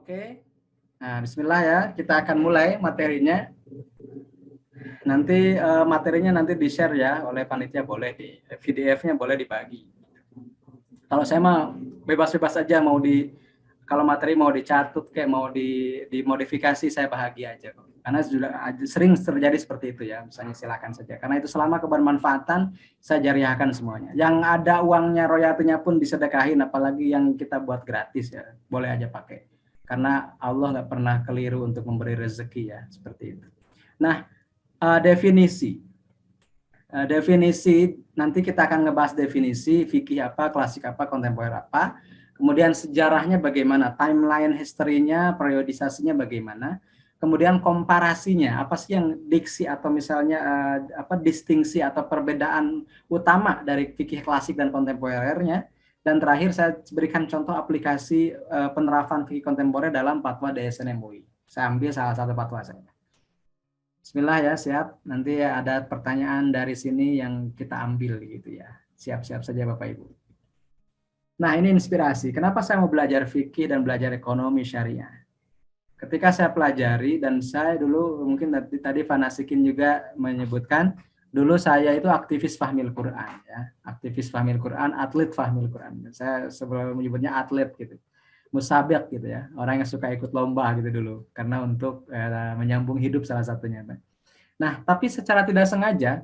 Oke, nah bismillah ya, kita akan mulai materinya. Nanti materinya nanti di-share ya oleh panitia, boleh di PDF-nya boleh dibagi. Kalau saya mah bebas-bebas aja, mau kalau materi mau dicatut kayak mau dimodifikasi, saya bahagia aja. Karena sudah sering terjadi seperti itu ya, misalnya silakan saja. Karena itu selama kebermanfaatan, saya jariahkan semuanya. Yang ada uangnya, royaltinya pun disedekahin, apalagi yang kita buat gratis ya, boleh aja pakai. Karena Allah nggak pernah keliru untuk memberi rezeki ya, seperti itu. Nah, definisi nanti kita akan ngebahas definisi fikih apa, klasik apa, kontemporer apa, kemudian sejarahnya bagaimana, timeline history-nya, periodisasinya bagaimana, kemudian komparasinya apa sih yang diksi atau misalnya distingsi atau perbedaan utama dari fikih klasik dan kontemporernya, dan terakhir saya berikan contoh aplikasi penerapan fikih kontemporer dalam fatwa DSN MUI. Saya ambil salah satu fatwa saya. Bismillah ya, siap. Nanti ada pertanyaan dari sini yang kita ambil gitu ya. Siap-siap saja Bapak Ibu. Nah, ini inspirasi. Kenapa saya mau belajar fikih dan belajar ekonomi syariah? Ketika saya pelajari, dan saya dulu mungkin tadi Fanasikin juga menyebutkan, dulu saya itu aktivis Fahmil Quran ya. Aktivis Fahmil Quran, atlet Fahmil Quran. Saya sebelum menyebutnya atlet gitu. Musabek gitu ya, orang yang suka ikut lomba gitu dulu, karena untuk menyambung hidup salah satunya. Nah, tapi secara tidak sengaja,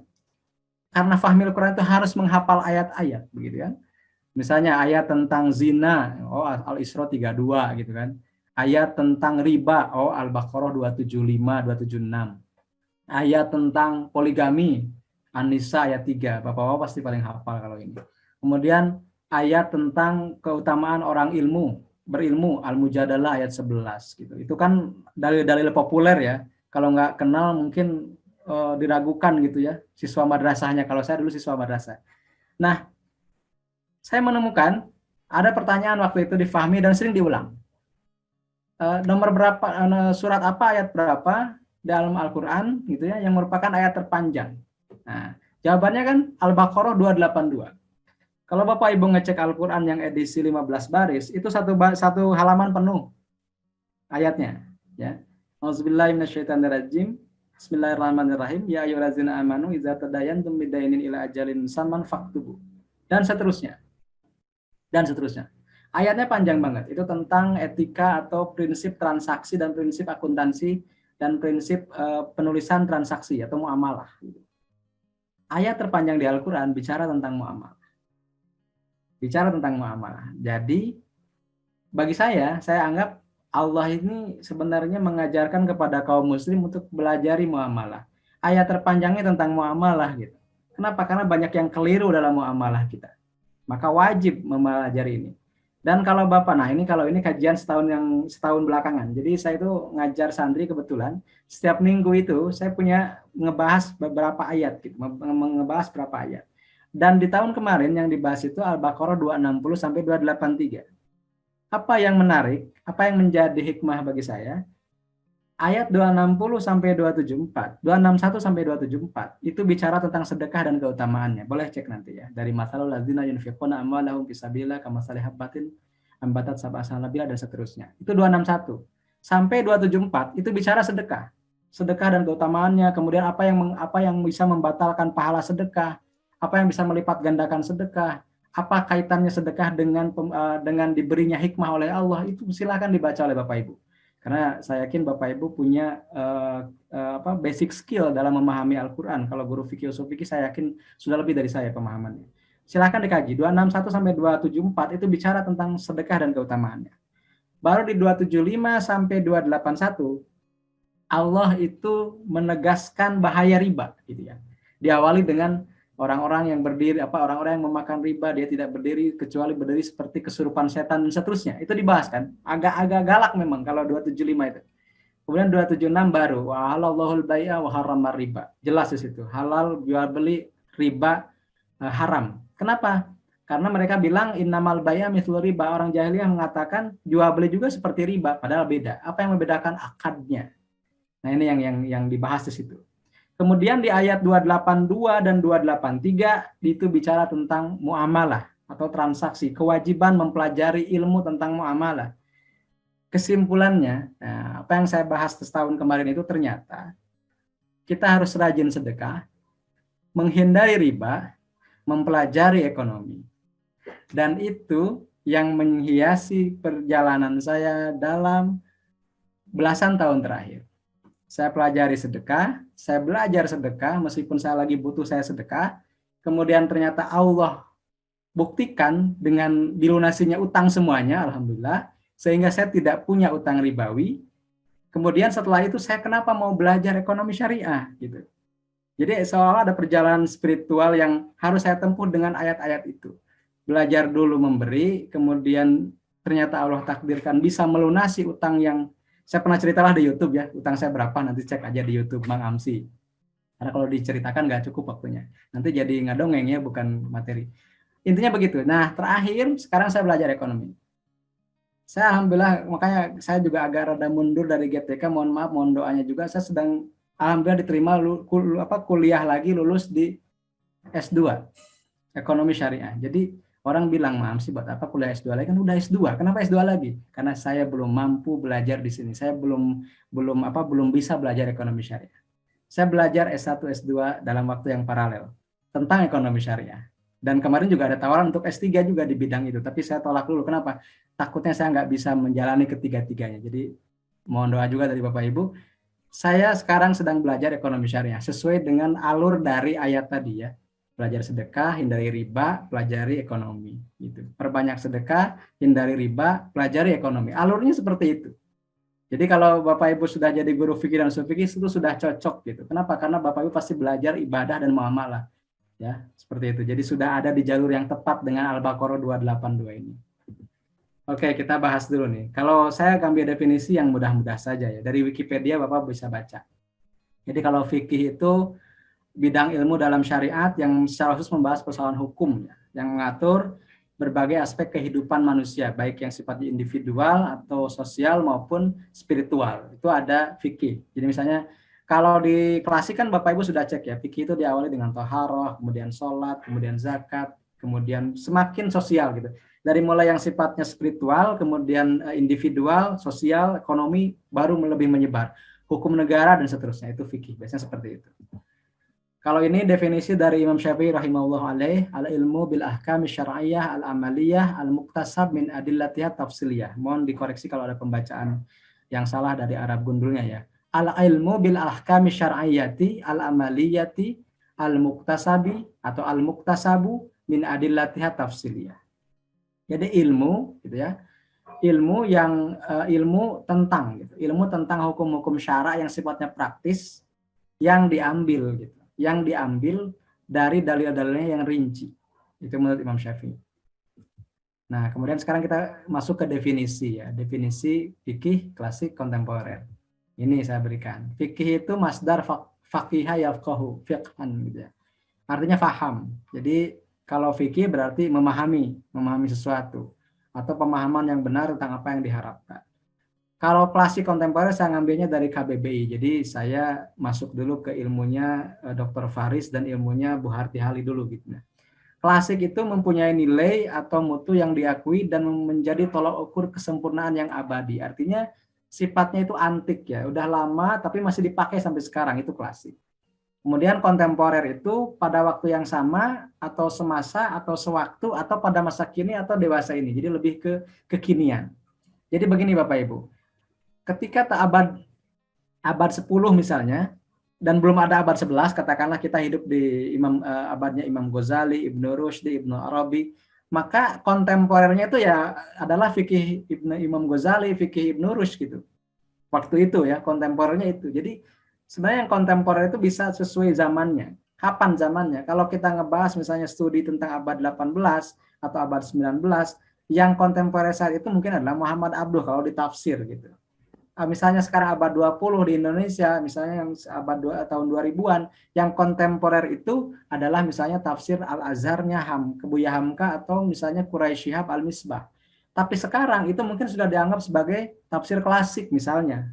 karena fahmil Quran itu harus menghafal ayat-ayat, begitu kan? Misalnya ayat tentang zina, oh Al-Isra 32 gitu kan. Ayat tentang riba, oh Al-Baqarah 275, 276. Ayat tentang poligami, An-Nisa ayat 3, Bapak-bapak pasti paling hafal kalau ini. Kemudian ayat tentang keutamaan orang berilmu, Al-Mujadalah ayat 11 gitu. Itu kan dalil-dalil populer ya. Kalau nggak kenal mungkin diragukan gitu ya, siswa madrasahnya. Kalau saya dulu siswa madrasah. Nah, saya menemukan ada pertanyaan waktu itu difahami dan sering diulang. Nomor berapa, surat apa, ayat berapa dalam Al-Quran gitu ya, yang merupakan ayat terpanjang. Nah, jawabannya kan Al-Baqarah 282. Kalau Bapak Ibu ngecek Al-Quran yang edisi 15 baris, itu satu halaman penuh ayatnya. Ya. Auzubillahiminasyaitonirrajim. Bismillahirrahmanirrahim. Ya ayyuhallazina amanu idza tadayantum bidainin ila ajalin musamman faktubu. Dan seterusnya. Dan seterusnya. Ayatnya panjang banget. Itu tentang etika atau prinsip transaksi dan prinsip akuntansi dan prinsip penulisan transaksi atau muamalah. Ayat terpanjang di Al-Quran bicara tentang muamalah. Bicara tentang muamalah. Jadi bagi saya anggap Allah ini sebenarnya mengajarkan kepada kaum muslim untuk belajari muamalah. Ayat terpanjangnya tentang muamalah gitu. Kenapa? Karena banyak yang keliru dalam muamalah kita. Maka wajib mempelajari ini. Dan kalau Bapak, nah ini kajian setahun belakangan. Jadi saya itu ngajar santri kebetulan. Setiap minggu itu saya punya ngebahas beberapa ayat gitu, ngebahas berapa ayat. Dan di tahun kemarin yang dibahas itu Al-Baqarah 260 sampai 283. Apa yang menarik, apa yang menjadi hikmah bagi saya? Ayat 260 sampai 271 sampai 274 itu bicara tentang sedekah dan keutamaannya. Boleh cek nanti ya. Dari masalul ladzina yunfiquna amwalahum fisabilillah kamasali habbatin ambatat sab'a sanabila dan seterusnya. Itu 261 sampai 274 itu bicara sedekah. Sedekah dan keutamaannya, kemudian apa yang bisa membatalkan pahala sedekah, apa yang bisa melipat gandakan sedekah, apa kaitannya sedekah dengan diberinya hikmah oleh Allah, itu silakan dibaca oleh Bapak Ibu. Karena saya yakin Bapak Ibu punya basic skill dalam memahami Al-Quran. Kalau guru fikih usul fikih saya yakin sudah lebih dari saya pemahamannya. Silakan dikaji. 261 sampai 274 itu bicara tentang sedekah dan keutamaannya. Baru di 275 sampai 281 Allah itu menegaskan bahaya riba gitu ya. Diawali dengan orang-orang yang orang-orang yang memakan riba, dia tidak berdiri kecuali berdiri seperti kesurupan setan dan seterusnya. Itu dibahas kan. Agak galak memang kalau 275 itu. Kemudian 276 baru wa halallahul bai'a wa harramar riba. Jelas di situ. Halal jual beli, riba haram. Kenapa? Karena mereka bilang innamal bai'a mithlu riba. Orang jahiliyah mengatakan jual beli juga seperti riba, padahal beda. Apa yang membedakan akadnya? Nah, ini yang dibahas di situ. Kemudian di ayat 282 dan 283 itu bicara tentang muamalah atau transaksi, kewajiban mempelajari ilmu tentang muamalah. kesimpulannya, nah, apa yang saya bahas setahun kemarin itu ternyata kita harus rajin sedekah, menghindari riba, mempelajari ekonomi. Dan itu yang menghiasi perjalanan saya dalam belasan tahun terakhir. Saya pelajari sedekah, saya belajar sedekah, meskipun saya lagi butuh saya sedekah, kemudian ternyata Allah buktikan dengan dilunasinya utang semuanya, alhamdulillah, sehingga saya tidak punya utang ribawi. Kemudian setelah itu saya kenapa mau belajar ekonomi syariah gitu. Jadi seolah ada perjalanan spiritual yang harus saya tempuh dengan ayat-ayat itu. Belajar dulu memberi, kemudian ternyata Allah takdirkan bisa melunasi utang yang saya pernah ceritalah di YouTube ya, utang saya berapa nanti cek aja di YouTube Bang Amsi. Karena kalau diceritakan nggak cukup waktunya. Nanti jadi ngadongeng ya, bukan materi. Intinya begitu. Nah, terakhir sekarang saya belajar ekonomi. Saya alhamdulillah, makanya saya juga agak rada mundur dari GTK, mohon maaf, mohon doanya juga. Saya sedang alhamdulillah diterima kuliah lagi, lulus di S2 ekonomi syariah. Jadi orang bilang, "Maaf sih buat apa kuliah S2 lagi, kan udah S2. Kenapa S2 lagi?" Karena saya belum mampu belajar di sini. Saya belum bisa belajar ekonomi syariah. Saya belajar S1 S2 dalam waktu yang paralel tentang ekonomi syariah. Dan kemarin juga ada tawaran untuk S3 juga di bidang itu, tapi saya tolak dulu. Kenapa? Takutnya saya nggak bisa menjalani ketiga-tiganya. Jadi mohon doa juga dari Bapak Ibu. Saya sekarang sedang belajar ekonomi syariah sesuai dengan alur dari ayat tadi ya. Belajar sedekah, hindari riba, pelajari ekonomi. Gitu. Perbanyak sedekah, hindari riba, pelajari ekonomi. Alurnya seperti itu. Jadi kalau Bapak Ibu sudah jadi guru fikih dan usul fikih itu sudah cocok gitu. Kenapa? Karena Bapak Ibu pasti belajar ibadah dan muamalah. Ya, seperti itu. Jadi sudah ada di jalur yang tepat dengan Al-Baqarah 282 ini. Oke, kita bahas dulu nih. Kalau saya ambil definisi yang mudah-mudah saja ya. Dari Wikipedia Bapak bisa baca. Jadi kalau fikih itu bidang ilmu dalam syariat yang secara khusus membahas persoalan hukum ya, yang mengatur berbagai aspek kehidupan manusia, baik yang sifatnya individual atau sosial maupun spiritual. Itu ada fikih. Jadi misalnya kalau di klasik kan Bapak Ibu sudah cek ya, fikih itu diawali dengan taharah, kemudian sholat, kemudian zakat, kemudian semakin sosial gitu. Dari mulai yang sifatnya spiritual, kemudian individual, sosial, ekonomi, baru lebih menyebar. Hukum negara dan seterusnya, itu fikih. Biasanya seperti itu. Kalau ini definisi dari Imam Syafi'i rahimahullah alaih, al-ilmu bil ahkam syar'iyyah al-amaliyah al-muktasab min adillatiha tafsiliyah. Mohon dikoreksi kalau ada pembacaan yang salah dari Arab gundulnya ya. Al-ilmu bil ahkam syar'iyyati al-amaliyati al-muktasabi atau al-muktasabu min adillatiha tafsiliyah. Jadi ilmu gitu ya. Ilmu yang ilmu tentang gitu. Ilmu tentang hukum-hukum syara yang sifatnya praktis yang diambil gitu, yang diambil dari dalil-dalilnya yang rinci. Itu menurut Imam Syafi'i. Nah, kemudian sekarang kita masuk ke definisi ya, definisi fikih klasik kontemporer. Ini saya berikan. Fikih itu masdar faqiha yafqahu, fiqhan gitu ya. Artinya faham. Jadi kalau fikih berarti memahami sesuatu atau pemahaman yang benar tentang apa yang diharapkan. Kalau klasik kontemporer saya ngambilnya dari KBBI. Jadi saya masuk dulu ke ilmunya Dr. Faris dan ilmunya Bu Harti Hali dulu gitu. Klasik itu mempunyai nilai atau mutu yang diakui dan menjadi tolak ukur kesempurnaan yang abadi. Artinya sifatnya itu antik ya, udah lama tapi masih dipakai sampai sekarang, itu klasik. Kemudian kontemporer itu pada waktu yang sama atau semasa atau sewaktu atau pada masa kini atau dewasa ini. Jadi lebih ke kekinian. Jadi begini Bapak Ibu. Ketika abad 10 misalnya dan belum ada abad 11, katakanlah kita hidup di abadnya Imam Ghazali, Ibnu Rushdi, Ibnu Arabi, maka kontemporernya itu ya adalah fikih Imam Ghazali, fikih Ibnu Rushd gitu. Waktu itu ya kontemporernya itu. Jadi sebenarnya yang kontemporer itu bisa sesuai zamannya. Kapan zamannya? Kalau kita ngebahas misalnya studi tentang abad 18 atau abad 19, yang kontemporer saat itu mungkin adalah Muhammad Abduh kalau ditafsir gitu. Misalnya sekarang abad 20 di Indonesia, misalnya yang abad tahun 2000-an, yang kontemporer itu adalah misalnya tafsir Al-Azharnya Kebuya Hamka atau misalnya Quraisy Shihab Al-Misbah. Tapi sekarang itu mungkin sudah dianggap sebagai tafsir klasik misalnya.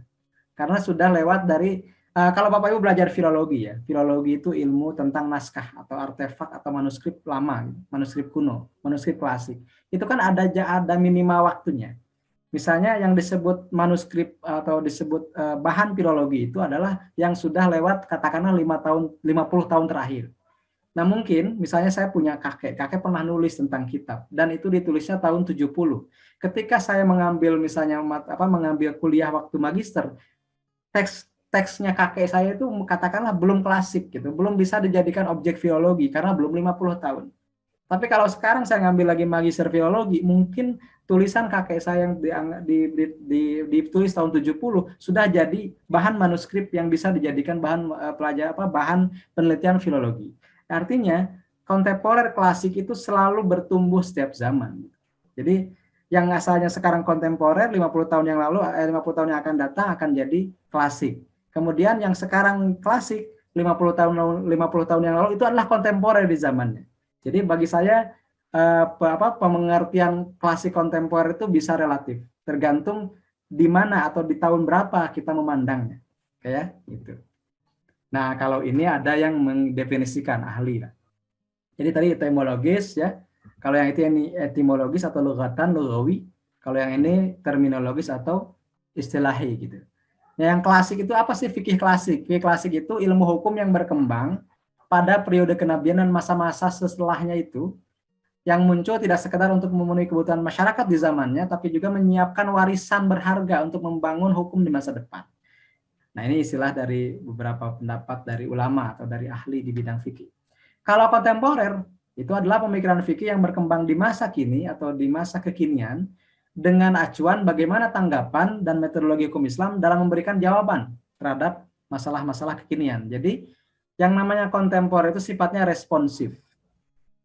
Karena sudah lewat dari, kalau Bapak Ibu belajar filologi ya, filologi itu ilmu tentang naskah atau artefak atau manuskrip lama, manuskrip kuno, manuskrip klasik. Itu kan ada minimal waktunya. Misalnya yang disebut manuskrip atau disebut bahan filologi itu adalah yang sudah lewat katakanlah 50 tahun terakhir. Nah mungkin misalnya saya punya kakek pernah nulis tentang kitab dan itu ditulisnya tahun 70. Ketika saya mengambil misalnya mengambil kuliah waktu magister, teksnya kakek saya itu katakanlah belum klasik gitu, belum bisa dijadikan objek filologi karena belum 50 tahun. Tapi kalau sekarang saya ngambil lagi magister filologi, mungkin tulisan kakek saya yang ditulis tahun 70 sudah jadi bahan manuskrip yang bisa dijadikan bahan bahan penelitian filologi. Artinya kontemporer klasik itu selalu bertumbuh setiap zaman. Jadi yang asalnya sekarang kontemporer 50 tahun yang lalu 50 tahun yang akan datang akan jadi klasik. Kemudian yang sekarang klasik 50 tahun yang lalu itu adalah kontemporer di zamannya. Jadi bagi saya pengertian klasik kontemporer itu bisa relatif, tergantung di mana atau di tahun berapa kita memandangnya, kayak gitu. Nah kalau ini ada yang mendefinisikan ahli. Jadi tadi etimologis ya, kalau yang itu ini etimologis atau lugatan, lugawi, kalau yang ini terminologis atau istilahi gitu. Nah yang klasik itu apa sih fikih klasik? Fikih klasik itu ilmu hukum yang berkembang pada periode kenabian dan masa-masa setelahnya itu, yang muncul tidak sekedar untuk memenuhi kebutuhan masyarakat di zamannya, tapi juga menyiapkan warisan berharga untuk membangun hukum di masa depan. Nah ini istilah dari beberapa pendapat dari ulama atau dari ahli di bidang fikih. Kalau kontemporer, itu adalah pemikiran fikih yang berkembang di masa kini atau di masa kekinian, dengan acuan bagaimana tanggapan dan metodologi hukum Islam dalam memberikan jawaban terhadap masalah-masalah kekinian. Jadi yang namanya kontemporer itu sifatnya responsif.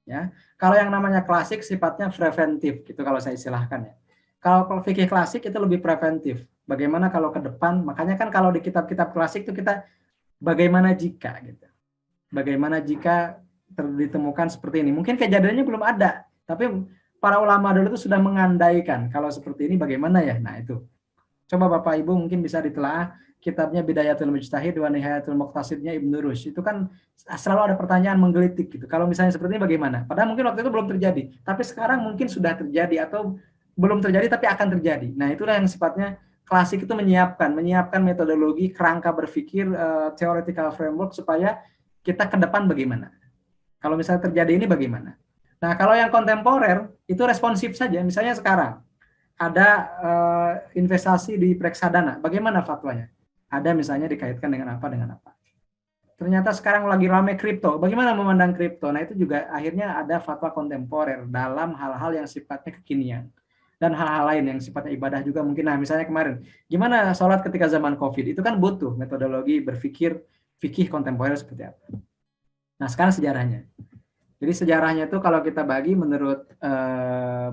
Ya, kalau yang namanya klasik sifatnya preventif, gitu kalau saya istilahkan ya. Kalau fikih klasik itu lebih preventif. Bagaimana kalau ke depan? Makanya kan kalau di kitab-kitab klasik itu kita bagaimana jika gitu. Bagaimana jika ditemukan seperti ini? Mungkin kejadiannya belum ada, tapi para ulama dulu itu sudah mengandaikan kalau seperti ini bagaimana ya. Nah, itu. Coba Bapak Ibu mungkin bisa ditelaah kitabnya Bidayatul Mujtahid wa Nihayatul Muqtasidnya Ibnu Rushd. Itu kan selalu ada pertanyaan menggelitik gitu. Kalau misalnya seperti ini bagaimana? Padahal mungkin waktu itu belum terjadi, tapi sekarang mungkin sudah terjadi atau belum terjadi tapi akan terjadi. Nah, itulah yang sifatnya klasik itu menyiapkan metodologi, kerangka berpikir, theoretical framework supaya kita ke depan bagaimana. Kalau misalnya terjadi ini bagaimana? Nah, kalau yang kontemporer itu responsif saja. Misalnya sekarang ada investasi di reksadana, bagaimana fatwanya? Ada misalnya dikaitkan dengan apa, dengan apa. Ternyata sekarang lagi rame kripto, bagaimana memandang kripto? Nah itu juga akhirnya ada fatwa kontemporer dalam hal-hal yang sifatnya kekinian. Dan hal-hal lain yang sifatnya ibadah juga mungkin. Nah misalnya kemarin, gimana sholat ketika zaman COVID? Itu kan butuh metodologi berpikir, fikih kontemporer seperti apa. Nah sekarang sejarahnya. Jadi sejarahnya itu kalau kita bagi menurut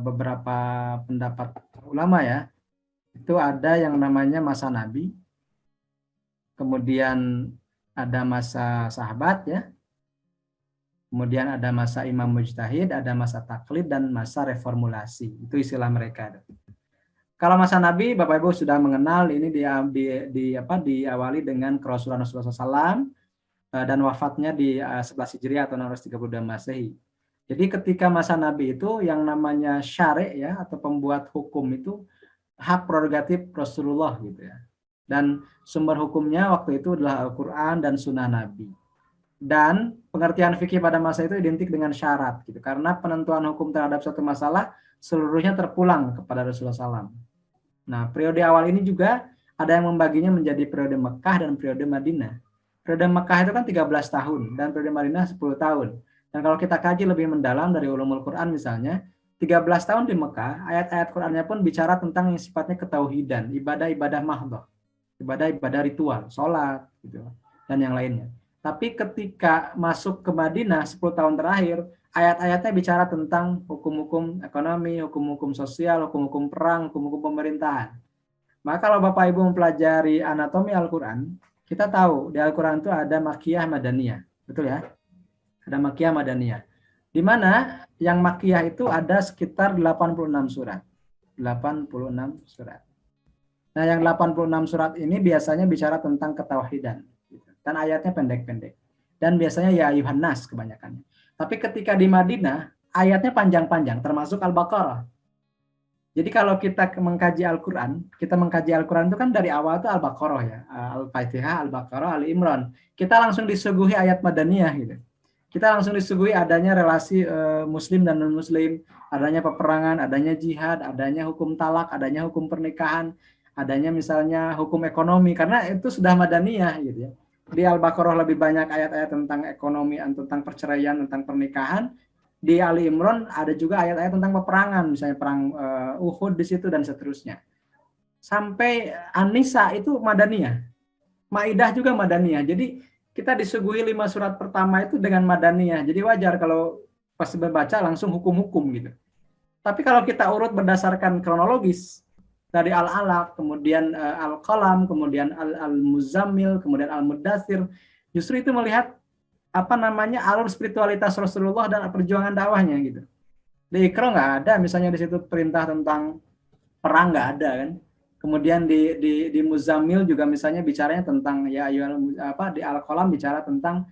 beberapa pendapat ulama ya, itu ada yang namanya masa Nabi, kemudian ada masa sahabat ya, kemudian ada masa imam mujtahid, ada masa taklid dan masa reformulasi. Itu istilah mereka. Kalau masa Nabi, Bapak Ibu sudah mengenal ini diawali dengan kerasulan Rasulullah SAW dan wafatnya di 11 Hijriah atau 632 Masehi. Jadi ketika masa Nabi itu yang namanya syari' ya atau pembuat hukum itu hak prerogatif Rasulullah gitu ya. Dan sumber hukumnya waktu itu adalah Al-Qur'an dan Sunnah Nabi. Dan pengertian fikih pada masa itu identik dengan syarat gitu. Karena penentuan hukum terhadap suatu masalah seluruhnya terpulang kepada Rasulullah SAW. Nah, periode awal ini juga ada yang membaginya menjadi periode Mekah dan periode Madinah. Periode Mekah itu kan 13 tahun dan periode Madinah 10 tahun. Dan kalau kita kaji lebih mendalam dari ulumul Quran misalnya, 13 tahun di Mekah, ayat-ayat Qurannya pun bicara tentang yang sifatnya ketauhidan, ibadah-ibadah mahdhah, ibadah-ibadah ritual, sholat, gitu, dan yang lainnya. Tapi ketika masuk ke Madinah 10 tahun terakhir, ayat-ayatnya bicara tentang hukum-hukum ekonomi, hukum-hukum sosial, hukum-hukum perang, hukum-hukum pemerintahan. Maka kalau Bapak Ibu mempelajari anatomi Al-Quran, kita tahu di Al-Quran itu ada Makkiyah Madaniyah. Betul ya? Ada Makkiyah Madaniyah. Di mana yang Makkiyah itu ada sekitar 86 surat. 86 surat. Nah yang 86 surat ini biasanya bicara tentang ketauhidan. Dan ayatnya pendek-pendek. Dan biasanya ya ayuhan nas kebanyakannya. Tapi ketika di Madinah, ayatnya panjang-panjang, termasuk Al-Baqarah. Jadi kalau kita mengkaji Al-Quran itu kan dari awal itu Al-Baqarah ya, Al-Fatihah, Al-Baqarah, Al-Imran. Kita langsung disuguhi ayat madaniyah gitu. Kita langsung disuguhi adanya relasi muslim dan non-muslim, adanya peperangan, adanya jihad, adanya hukum talak, adanya hukum pernikahan, adanya misalnya hukum ekonomi, karena itu sudah madaniyah gitu ya. Di Al-Baqarah lebih banyak ayat-ayat tentang ekonomi, tentang perceraian, tentang pernikahan. Di Ali Imran ada juga ayat-ayat tentang peperangan, misalnya perang Uhud di situ dan seterusnya. Sampai An-Nisa itu madaniyah. Maidah juga madaniyah. Jadi kita disuguhi 5 surat pertama itu dengan madaniyah. Jadi wajar kalau pas membaca langsung hukum-hukum gitu. Tapi kalau kita urut berdasarkan kronologis dari Al-Alaq, kemudian Al-Qalam, kemudian Al-Muzammil, kemudian Al-Mudathir, justru itu melihat apa namanya alur spiritualitas Rasulullah dan perjuangan dakwahnya gitu. Di Iqra nggak ada misalnya di situ perintah tentang perang, nggak ada kan. Kemudian di Muzammil juga misalnya bicaranya tentang ya di Al-Qalam bicara tentang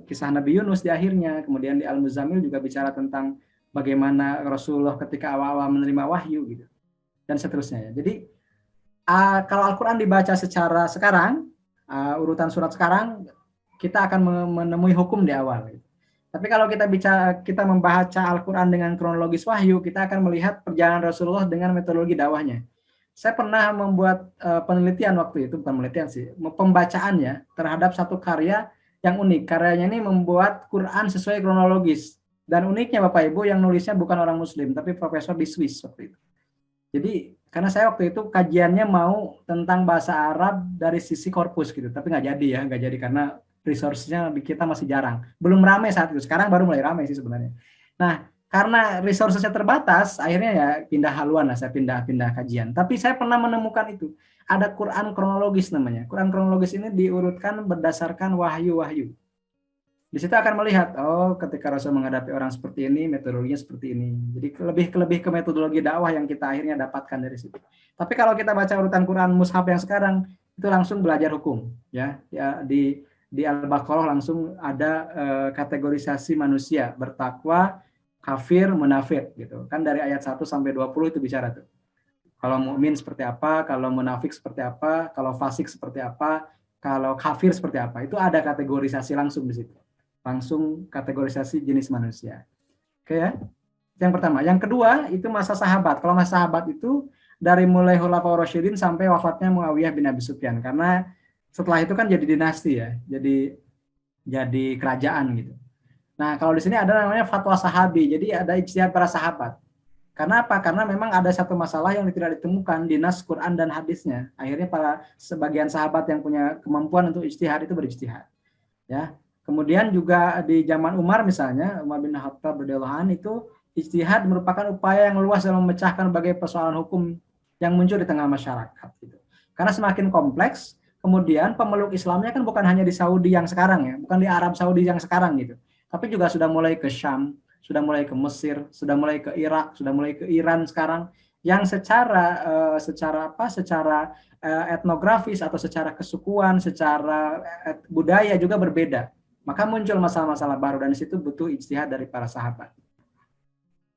kisah Nabi Yunus di akhirnya. Kemudian di Al-Muzammil juga bicara tentang bagaimana Rasulullah ketika awal-awal menerima wahyu gitu dan seterusnya ya. Jadi kalau Al-Quran dibaca secara sekarang, urutan surat sekarang, kita akan menemui hukum di awal. Tapi kalau kita membaca Al-Quran dengan kronologis wahyu, kita akan melihat perjalanan Rasulullah dengan metodologi dakwahnya. Saya pernah membuat penelitian waktu itu, bukan penelitian sih, pembacaannya terhadap satu karya yang unik. Karyanya ini membuat Quran sesuai kronologis. Dan uniknya Bapak Ibu, yang nulisnya bukan orang Muslim, tapi profesor di Swiss waktu itu. Jadi karena saya waktu itu kajiannya mau tentang bahasa Arab dari sisi korpus gitu, tapi nggak jadi karena resource-nya di kita masih jarang. Belum ramai saat itu, sekarang baru mulai ramai sih sebenarnya. Nah, karena resource-nya terbatas, akhirnya ya pindah haluan lah, saya pindah kajian. Tapi saya pernah menemukan itu. Ada Quran kronologis namanya. Quran kronologis ini diurutkan berdasarkan wahyu-wahyu. Di situ akan melihat, oh ketika Rasul menghadapi orang seperti ini, metodologinya seperti ini. Jadi lebih ke metodologi dakwah yang kita akhirnya dapatkan dari situ. Tapi kalau kita baca urutan Quran mushaf yang sekarang, itu langsung belajar hukum. Ya di Al-Baqarah langsung ada kategorisasi manusia, bertakwa, kafir, munafik gitu. Kan dari ayat 1 sampai 20 itu bicara tuh. Kalau mukmin seperti apa, kalau munafik seperti apa, kalau fasik seperti apa, kalau kafir seperti apa. Itu ada kategorisasi langsung di situ. Langsung kategorisasi jenis manusia. Oke ya. Yang pertama. Yang kedua itu masa sahabat. Kalau masa sahabat itu dari mulai Khulafaur Rasyidin sampai wafatnya Muawiyah bin Abi Sufyan. Karena setelah itu kan jadi dinasti ya. Jadi kerajaan gitu. Nah, kalau di sini ada namanya fatwa sahabi. Jadi ada ijtihad para sahabat. Karena apa? Karena memang ada satu masalah yang tidak ditemukan di nas Quran dan hadisnya. Akhirnya sebagian sahabat yang punya kemampuan untuk ijtihad itu berijtihad. Ya. Kemudian juga di zaman Umar misalnya, Umar bin Khattab radhiyallahu anhu itu ijtihad merupakan upaya yang luas dalam memecahkan berbagai persoalan hukum yang muncul di tengah masyarakat gitu. Karena semakin kompleks, kemudian pemeluk Islamnya kan bukan hanya di Saudi yang sekarang ya, bukan di Arab Saudi yang sekarang gitu. Tapi juga sudah mulai ke Syam, sudah mulai ke Mesir, sudah mulai ke Irak, sudah mulai ke Iran sekarang yang secara etnografis atau secara kesukuan, secara budaya juga berbeda. Maka muncul masalah-masalah baru dan di situ butuh ijtihad dari para sahabat.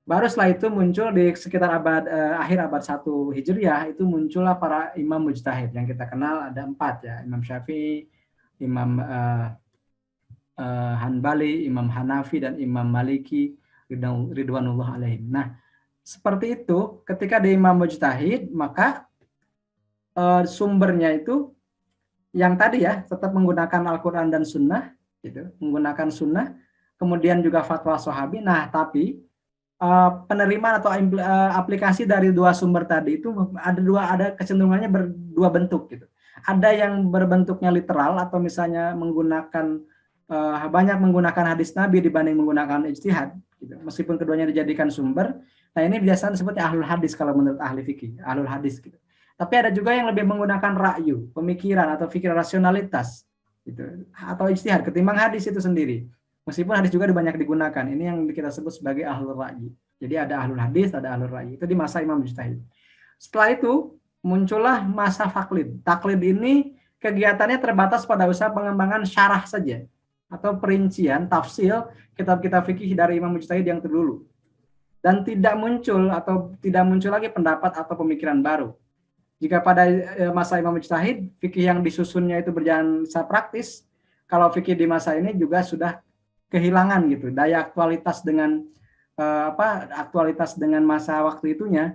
Baru setelah itu muncul di sekitar akhir abad 1 Hijriah itu muncullah para imam mujtahid yang kita kenal ada 4 ya, Imam Syafi'i, Imam Hanbali, Imam Hanafi dan Imam Maliki ridwanullah alaihim. Nah, seperti itu ketika di imam mujtahid maka sumbernya itu yang tadi ya tetap menggunakan Al-Qur'an dan Sunnah gitu, menggunakan Sunnah, kemudian juga fatwa sahabi. Nah, tapi penerimaan atau aplikasi dari dua sumber tadi itu ada kecenderungannya berdua bentuk gitu. Ada yang berbentuknya literal atau misalnya banyak menggunakan hadis Nabi dibanding menggunakan ijtihad gitu. Meskipun keduanya dijadikan sumber. Nah, ini biasanya disebutnya ahlul hadis kalau menurut ahli fikih, ahlul hadis gitu. Tapi ada juga yang lebih menggunakan ra'yu, pemikiran atau fikir rasionalitas gitu, atau ijtihad ketimbang hadis itu sendiri. Meskipun hadis juga banyak digunakan. Ini yang kita sebut sebagai ahlul ra'yi. Jadi ada ahlul hadis, ada ahlul ra'yi. Itu di masa Imam Mujtahid. Setelah itu muncullah masa taklid. Taklid ini kegiatannya terbatas pada usaha pengembangan syarah saja atau perincian tafsir kitab-kitab fikih dari Imam Mujtahid yang terdahulu. dan tidak muncul lagi pendapat atau pemikiran baru. Jika pada masa Imam Mujtahid, fikih yang disusunnya itu berjalan secara praktis, kalau fikih di masa ini juga sudah kehilangan gitu daya aktualitas dengan aktualitas dengan masa waktu itunya,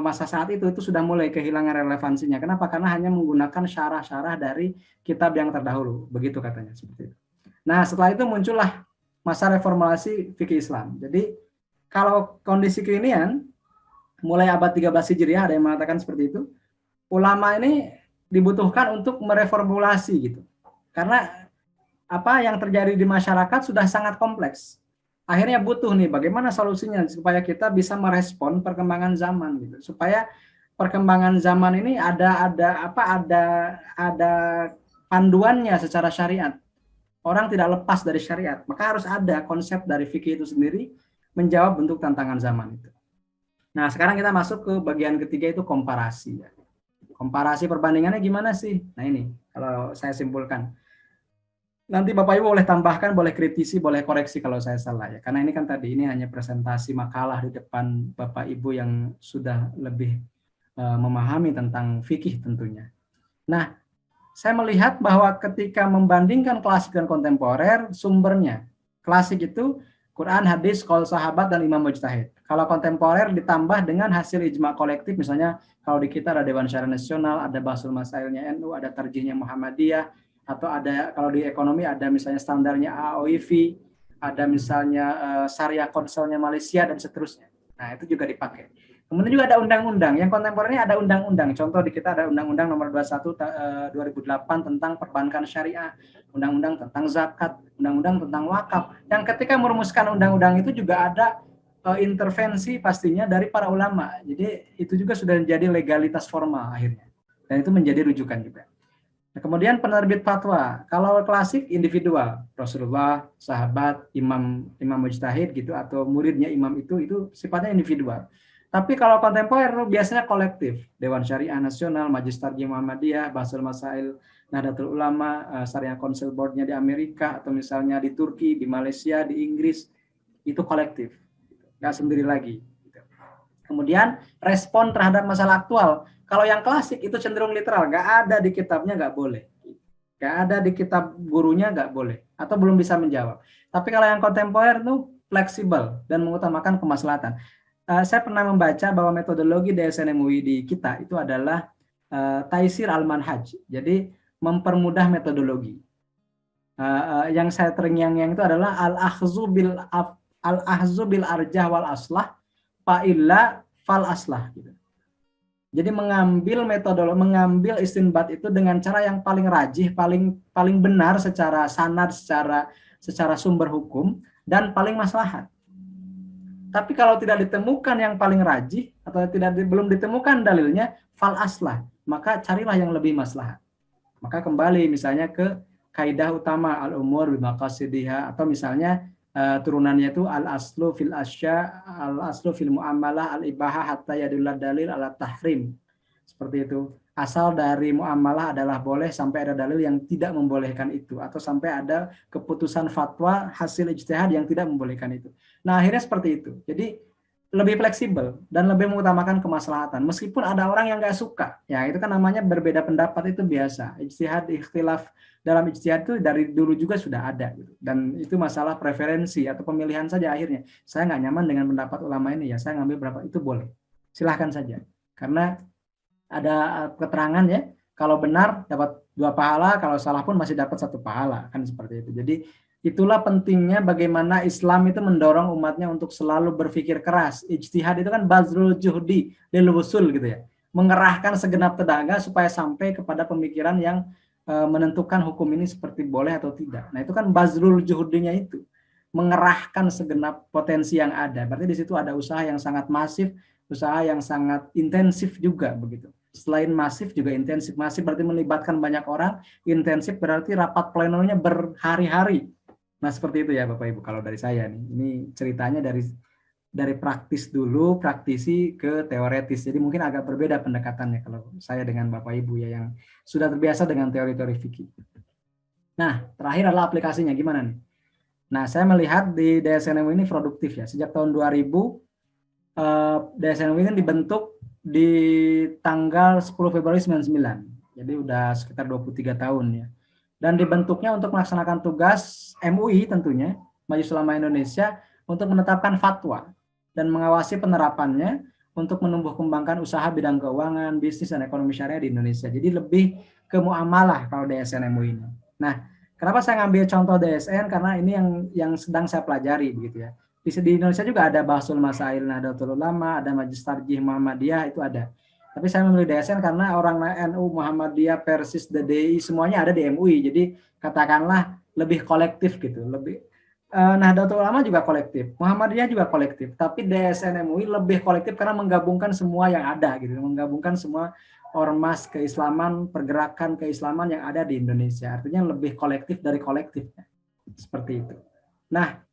masa saat itu sudah mulai kehilangan relevansinya. Kenapa? Karena hanya menggunakan syarah-syarah dari kitab yang terdahulu, begitu katanya seperti itu. Nah, setelah itu muncullah masa reformasi fikih Islam. Jadi kalau kondisi kekinian mulai abad 13 Hijriah ada yang mengatakan seperti itu, ulama ini dibutuhkan untuk mereformulasi gitu. Karena apa yang terjadi di masyarakat sudah sangat kompleks. Akhirnya butuh nih bagaimana solusinya supaya kita bisa merespon perkembangan zaman gitu. Supaya perkembangan zaman ini ada panduannya secara syariat. Orang tidak lepas dari syariat. Maka harus ada konsep dari fikih itu sendiri menjawab bentuk tantangan zaman itu. Nah, sekarang kita masuk ke bagian ketiga, itu komparasi. Komparasi perbandingannya gimana sih? Nah ini, kalau saya simpulkan. Nanti Bapak Ibu boleh tambahkan, boleh kritisi, boleh koreksi kalau saya salah ya. Karena ini kan tadi ini hanya presentasi makalah di depan Bapak Ibu yang sudah lebih memahami tentang fikih tentunya. Nah, saya melihat bahwa ketika membandingkan klasik dan kontemporer, sumbernya klasik itu Quran, hadis, qaul sahabat, dan imam mujtahid. Kalau kontemporer ditambah dengan hasil ijma kolektif, misalnya kalau di kita ada Dewan Syariah Nasional, ada Bahasul Masailnya NU, ada tarjihnya Muhammadiyah, atau ada kalau di ekonomi ada misalnya standarnya AOIV, ada misalnya Syariah Konselnya Malaysia, dan seterusnya. Nah, itu juga dipakai. Kemudian juga ada undang-undang. Yang kontemporernya ada undang-undang. Contoh di kita ada Undang-Undang Nomor 21 2008 tentang perbankan syariah, Undang-undang tentang zakat, Undang-undang tentang wakaf. Yang ketika merumuskan undang-undang itu juga ada intervensi pastinya dari para ulama. Jadi itu juga sudah menjadi legalitas formal akhirnya. Dan itu menjadi rujukan juga. Nah, kemudian penerbit fatwa. Kalau klasik individual, Rasulullah, sahabat, imam mujtahid gitu, atau muridnya imam itu sifatnya individual. Tapi kalau kontemporer biasanya kolektif. Dewan Syariah Nasional, Majelis Tarjih Muhammadiyah, Bahasul Masail Nahdlatul Ulama, Syariah Council Board-nya di Amerika, atau misalnya di Turki, di Malaysia, di Inggris, itu kolektif. Nggak sendiri lagi. Kemudian respon terhadap masalah aktual. Kalau yang klasik itu cenderung literal, nggak ada di kitabnya nggak boleh. Nggak ada di kitab gurunya nggak boleh. Atau belum bisa menjawab. Tapi kalau yang kontemporer itu fleksibel dan mengutamakan kemaslahatan. Saya pernah membaca bahwa metodologi DSN MUI di kita itu adalah Taisir al-Manhaj. Jadi mempermudah metodologi. Yang saya terngiang-ngiang itu adalah al-akhzu bil arjah wal aslah fa'illa fal aslah gitu. Jadi mengambil istinbat itu dengan cara yang paling rajih, paling benar secara sanad, secara sumber hukum, dan paling maslahat. Tapi kalau tidak ditemukan yang paling rajih atau belum ditemukan dalilnya, fal aslah, maka carilah yang lebih maslahat. Maka kembali misalnya ke kaidah utama al-umur bimaqasidiha, atau misalnya turunannya itu al-aslu fil asya, al-aslu fil muamalah al-ibahah hatta yadulla dalil ala tahrim. Seperti itu. Asal dari muamalah adalah boleh sampai ada dalil yang tidak membolehkan itu, atau sampai ada keputusan fatwa hasil ijtihad yang tidak membolehkan itu. Nah, akhirnya seperti itu. Jadi lebih fleksibel dan lebih mengutamakan kemaslahatan. Meskipun ada orang yang nggak suka, ya itu kan namanya berbeda pendapat, itu biasa. Ijtihad, ikhtilaf dalam ijtihad itu dari dulu juga sudah ada, gitu. Dan itu masalah preferensi atau pemilihan saja akhirnya. Saya nggak nyaman dengan pendapat ulama ini, ya saya ngambil berapa, itu boleh. Silahkan saja. Karena ada keterangan ya, kalau benar dapat 2 pahala, kalau salah pun masih dapat 1 pahala, kan seperti itu. Jadi itulah pentingnya bagaimana Islam itu mendorong umatnya untuk selalu berpikir keras. Ijtihad itu kan bazrul juhdi lil wusul gitu ya. Mengerahkan segenap tenaga supaya sampai kepada pemikiran yang menentukan hukum ini seperti boleh atau tidak. Nah, itu kan bazrul juhdinya itu. Mengerahkan segenap potensi yang ada. Berarti di situ ada usaha yang sangat masif, usaha yang sangat intensif juga begitu. Selain masif juga intensif. Masif berarti melibatkan banyak orang, intensif berarti rapat plenonya berhari-hari. Nah, seperti itu ya Bapak Ibu kalau dari saya nih. Ini ceritanya dari praktis dulu, praktisi ke teoretis. Jadi mungkin agak berbeda pendekatannya kalau saya dengan Bapak Ibu ya yang sudah terbiasa dengan teori-teori fikih. Nah, terakhir adalah aplikasinya gimana nih? Nah, saya melihat di DSNMU ini produktif ya. Sejak tahun 2000 DSN MUI ini dibentuk di tanggal 10 Februari 99. Jadi udah sekitar 23 tahun ya. Dan dibentuknya untuk melaksanakan tugas MUI tentunya, Majelis Ulama Indonesia, untuk menetapkan fatwa dan mengawasi penerapannya untuk menumbuh kembangkan usaha bidang keuangan, bisnis, dan ekonomi syariah di Indonesia. Jadi lebih ke muamalah kalau DSN MUI ini. Nah, kenapa saya ngambil contoh DSN? Karena ini yang sedang saya pelajari begitu ya. Di Indonesia juga ada Bahsul Masail Nahdlatul Ulama, ada Majelis Tarjih Muhammadiyah, itu ada. Tapi saya memilih DSN karena orang NU, Muhammadiyah, Persis, DDI, semuanya ada di MUI. Jadi katakanlah lebih kolektif gitu. Nahdlatul Ulama juga kolektif, Muhammadiyah juga kolektif. Tapi DSN MUI lebih kolektif karena menggabungkan semua yang ada gitu. Menggabungkan semua ormas keislaman, pergerakan keislaman yang ada di Indonesia. Artinya lebih kolektif dari kolektif. Seperti itu. Nah,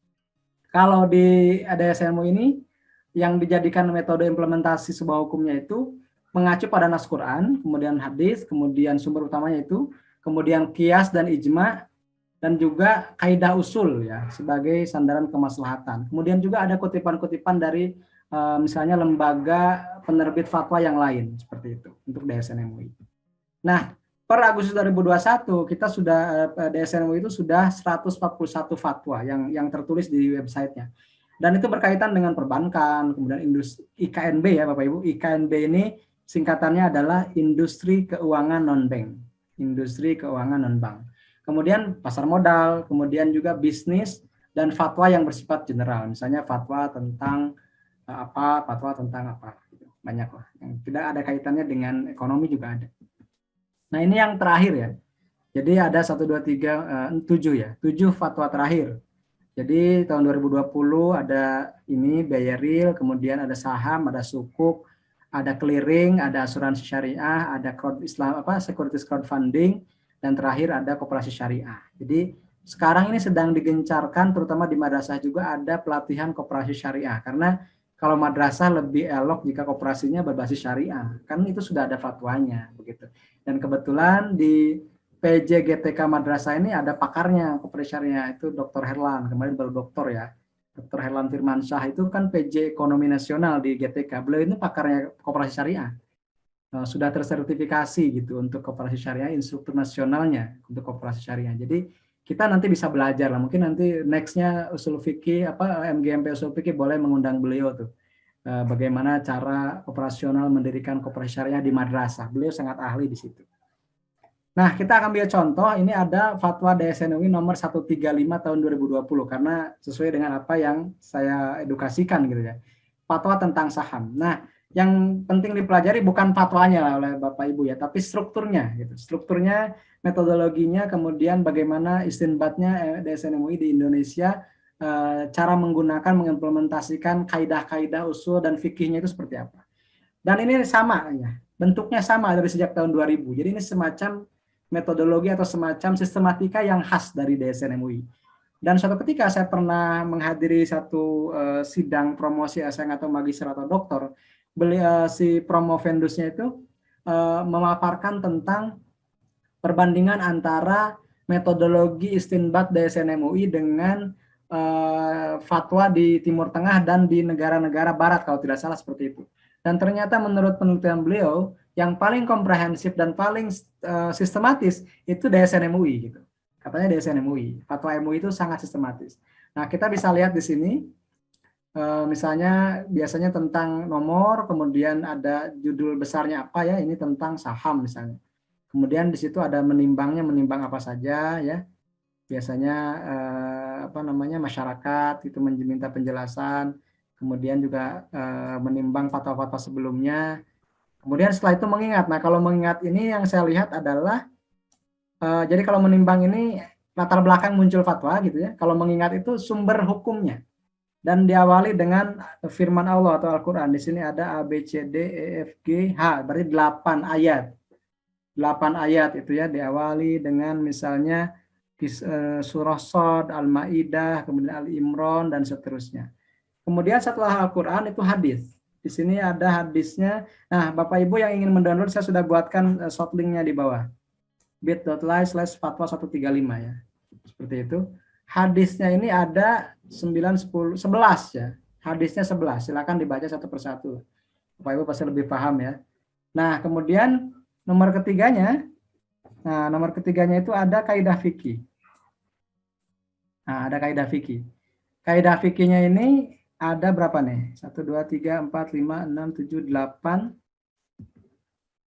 kalau di ADSN ini yang dijadikan metode implementasi sebuah hukumnya itu mengacu pada nas Quran, kemudian hadis, kemudian sumber utamanya itu, kemudian kias dan ijma, dan juga kaidah usul ya sebagai sandaran kemaslahatan. Kemudian juga ada kutipan-kutipan dari misalnya lembaga penerbit fatwa yang lain seperti itu untuk DSN MUI. Nah, per Agustus 2021 kita sudah DSN MUI itu sudah 141 fatwa yang tertulis di websitenya. Dan itu berkaitan dengan perbankan, kemudian industri IKNB ya Bapak Ibu. IKNB ini singkatannya adalah Industri Keuangan Non-Bank. Industri Keuangan Non-Bank. Kemudian pasar modal, kemudian juga bisnis dan fatwa yang bersifat general. Misalnya fatwa tentang apa, fatwa tentang apa. Banyak lah. Yang tidak ada kaitannya dengan ekonomi juga ada. Nah, ini yang terakhir ya. Jadi ada 1, 2, 3, 7 ya. 7 fatwa terakhir. Jadi tahun 2020 ada ini biaya real, kemudian ada saham, ada sukuk, ada clearing, ada asuransi syariah, ada crowd Islam securities crowdfunding, dan terakhir ada koperasi syariah. Jadi sekarang ini sedang digencarkan terutama di madrasah juga ada pelatihan koperasi syariah karena kalau madrasah lebih elok jika koperasinya berbasis syariah. Kan itu sudah ada fatwanya begitu. Dan kebetulan di PJ GTK Madrasah ini ada pakarnya koperasi syariah itu Dr. Herlan, kemarin baru doktor ya. Dr. Herlan Firmansyah itu kan PJ Ekonomi Nasional di GTK. Beliau ini pakarnya koperasi syariah. Sudah tersertifikasi gitu untuk koperasi syariah, instruktur nasionalnya untuk koperasi syariah. Jadi kita nanti bisa belajar lah. Mungkin nanti nextnya usul fikih MGMP usul fikih boleh mengundang beliau tuh. Bagaimana cara operasional mendirikan koperasi syariah di madrasah. Beliau sangat ahli di situ. Nah, kita akan ambil contoh, ini ada fatwa DSN MUI nomor 135 tahun 2020, karena sesuai dengan apa yang saya edukasikan gitu ya. Fatwa tentang saham. Nah, yang penting dipelajari bukan fatwanya lah oleh Bapak Ibu ya, tapi strukturnya gitu. Strukturnya, metodologinya, kemudian bagaimana istinbatnya DSN MUI di Indonesia, cara menggunakan, mengimplementasikan kaidah-kaidah usul dan fikihnya itu seperti apa. Dan ini sama ya, bentuknya sama dari sejak tahun 2000. Jadi ini semacam metodologi atau semacam sistematika yang khas dari DSN MUI. Dan suatu ketika saya pernah menghadiri satu sidang promosi SN atau magister atau doktor, beliau si promovendusnya itu memaparkan tentang perbandingan antara metodologi istinbat DSN MUI dengan fatwa di Timur Tengah dan di negara-negara Barat kalau tidak salah seperti itu. Dan ternyata menurut penelitian beliau yang paling komprehensif dan paling sistematis itu DSN MUI gitu. Katanya DSN MUI, fatwa MUI itu sangat sistematis. Nah, kita bisa lihat di sini misalnya biasanya tentang nomor, kemudian ada judul besarnya apa ya, ini tentang saham misalnya. Kemudian di situ ada menimbangnya, menimbang apa saja ya. Biasanya masyarakat itu meminta penjelasan, kemudian juga menimbang fatwa-fatwa sebelumnya. Kemudian setelah itu mengingat. Nah, kalau mengingat ini yang saya lihat adalah jadi kalau menimbang ini latar belakang muncul fatwa gitu ya. Kalau mengingat itu sumber hukumnya. Dan diawali dengan firman Allah atau Al-Qur'an. Di sini ada A B C D E F G H, berarti 8 ayat. 8 ayat itu ya diawali dengan misalnya surah Shad, Al-Maidah, kemudian Al-Imran dan seterusnya. Kemudian setelah Al-Qur'an itu hadis. Di sini ada hadisnya. Nah, Bapak Ibu yang ingin mendownload saya sudah buatkan short linknya di bawah. bit.ly/fatwa 135 ya. Seperti itu. Hadisnya ini ada 9, 10, 11 ya. hadisnya 11. Silakan dibaca satu persatu. Bapak Ibu pasti lebih paham ya. Nah, kemudian nomor ketiganya itu ada kaidah fikih. Nah, ada kaidah fikih. Kaidah fikihnya ini ada berapa nih? 1, 2, 3, 4, 5, 6, 7, 8,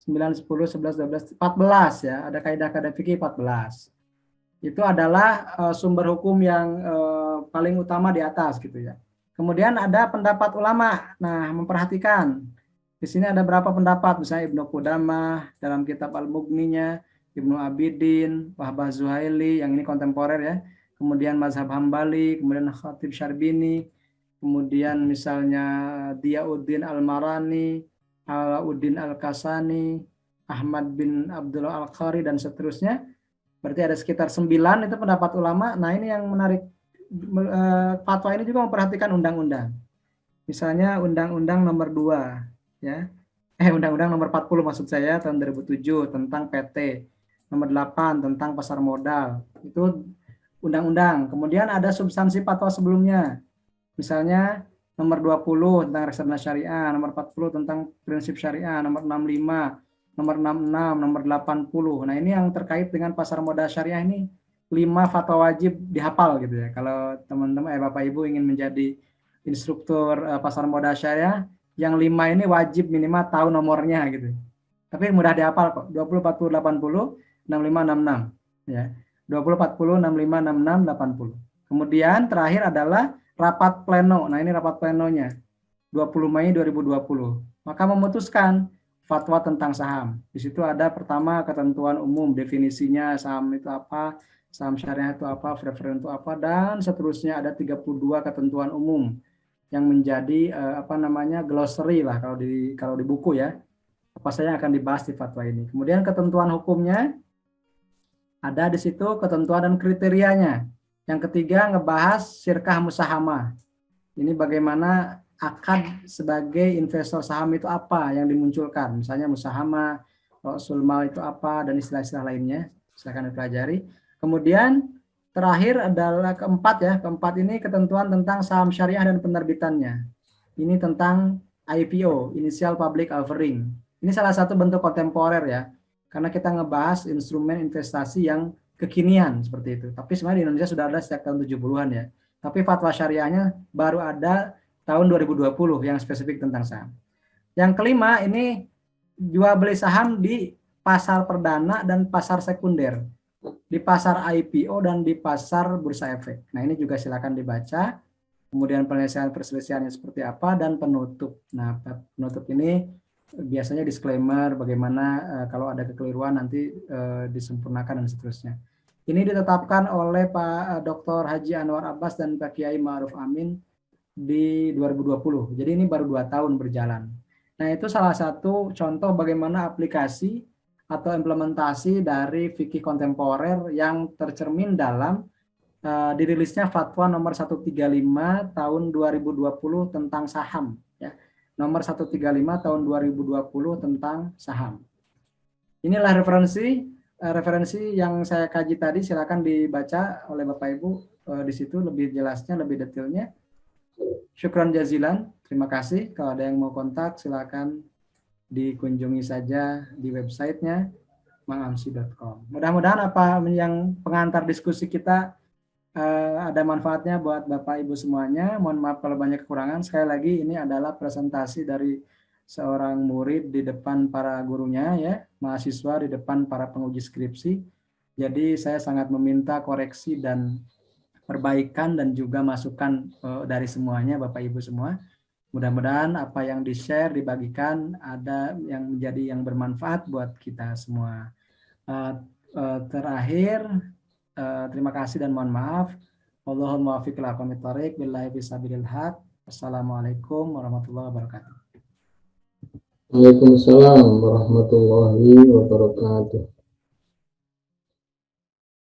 9, 10, 11, 12, 14 ya. Ada kaidah-kaidah fikih 14. Itu adalah sumber hukum yang paling utama di atas gitu ya. Kemudian ada pendapat ulama. Nah, memperhatikan. Di sini ada berapa pendapat, misalnya Ibnu Qudamah dalam kitab Al-Mughninya, Ibnu Abidin, Wahbah Zuhaili, yang ini kontemporer ya. Kemudian Mazhab Hambali, kemudian Khatib Syarbini, kemudian misalnya Diyauddin Al-Marani, Alauddin Al-Kasani, Ahmad bin Abdullah Al-Qari, dan seterusnya. Berarti ada sekitar 9 itu pendapat ulama. Nah, ini yang menarik. Fatwa ini juga memperhatikan undang-undang. Misalnya Undang-Undang nomor 2 ya. Undang-Undang nomor 40 maksud saya tahun 2007 tentang PT. Nomor 8 tentang pasar modal. Itu undang-undang. Kemudian ada substansi fatwa sebelumnya. Misalnya nomor 20 tentang reksadana syariah, nomor 40 tentang prinsip syariah, nomor 65, nomor 66, nomor 80. Nah, ini yang terkait dengan pasar modal syariah ini 5 fatwa wajib dihafal gitu ya. Kalau teman-teman Bapak Ibu ingin menjadi instruktur pasar modal syariah, yang 5 ini wajib minimal tahu nomornya gitu. Tapi mudah dihafal kok. 20, 40, 80, 65, 66 ya. 20, 40, 65, 66, 80. Kemudian terakhir adalah rapat pleno. Nah, ini rapat plenonya. 20 Mei 2020. Maka memutuskan fatwa tentang saham. Di situ ada pertama ketentuan umum, definisinya saham itu apa, saham syariah itu apa, preferen itu apa, dan seterusnya ada 32 ketentuan umum yang menjadi glossary lah kalau di buku ya. Apa saja yang akan dibahas di fatwa ini. Kemudian ketentuan hukumnya ada di situ, ketentuan dan kriterianya. Yang ketiga ngebahas syirkah musahamah. Ini bagaimana akad sebagai investor saham itu apa yang dimunculkan. Misalnya musahamah, rasul mal itu apa, dan istilah-istilah lainnya. Silakan dipelajari. Kemudian terakhir adalah keempat ini ketentuan tentang saham syariah dan penerbitannya. Ini tentang IPO, Initial Public Offering. Ini salah satu bentuk kontemporer ya, karena kita ngebahas instrumen investasi yang kekinian seperti itu. Tapi sebenarnya di Indonesia sudah ada sejak tahun 70-an ya. Tapi fatwa syariahnya baru ada tahun 2020 yang spesifik tentang saham. Yang kelima ini jual beli saham di pasar perdana dan pasar sekunder. Di pasar IPO dan di pasar bursa efek. Nah, ini juga silakan dibaca. Kemudian perselisihannya seperti apa dan penutup. Nah, penutup ini biasanya disclaimer bagaimana kalau ada kekeliruan nanti disempurnakan dan seterusnya. Ini ditetapkan oleh Pak Dr. Haji Anwar Abbas dan Pak Kiai Ma'ruf Amin di 2020. Jadi ini baru 2 tahun berjalan. Nah, itu salah satu contoh bagaimana aplikasi atau implementasi dari fikih kontemporer yang tercermin dalam dirilisnya fatwa nomor 135 tahun 2020 tentang saham ya. Nomor 135 tahun 2020 tentang saham. Inilah referensi yang saya kaji tadi, silakan dibaca oleh Bapak Ibu di situ lebih jelasnya, lebih detailnya. Syukran jazilan, terima kasih. Kalau ada yang mau kontak silakan dikunjungi saja di websitenya mangamsi.com. Mudah-mudahan apa yang pengantar diskusi kita ada manfaatnya buat Bapak Ibu semuanya. Mohon maaf kalau banyak kekurangan. Sekali lagi ini adalah presentasi dari seorang murid di depan para gurunya ya, mahasiswa di depan para penguji skripsi. Jadi saya sangat meminta koreksi dan perbaikan dan juga masukan dari semuanya Bapak Ibu semua. Mudah-mudahan apa yang di-share, dibagikan ada yang menjadi yang bermanfaat buat kita semua. Terakhir, terima kasih dan mohon maaf. Allahumma muwaffiq ila aqwamit thoriq billahi fisabilil haq. Assalamualaikum warahmatullahi wabarakatuh. Waalaikumsalam warahmatullahi wabarakatuh.